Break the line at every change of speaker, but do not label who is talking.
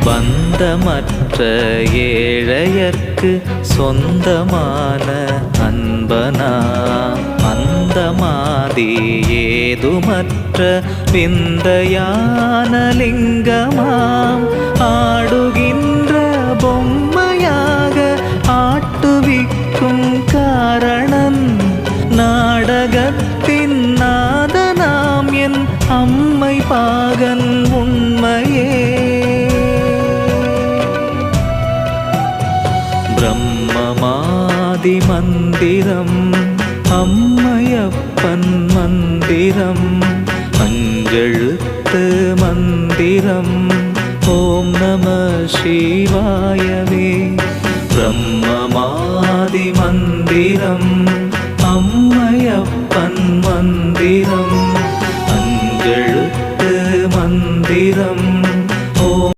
பந்தமற்ற ஏழையர்க்கு சொந்தமான அன்பனாம் அந்தமாதி ஏதுமற்ற விந்தையான லிங்கமாம் ஆடுகின்ற பொம்மையாக ஆட்டுவிக்கும் காரணன் நாடகத்தின் நாதனாம் என் அம்மை பாகன் உண்மையே. பிரம்மமாதி மந்திரம் அம்மையப்பன் மந்திரம் அஞ்செழுத்து மந்திரம் ஓம் நம சிவாயவே. பிரம்மமாதி மந்திரம் அம்மையப்பன் மந்திரம்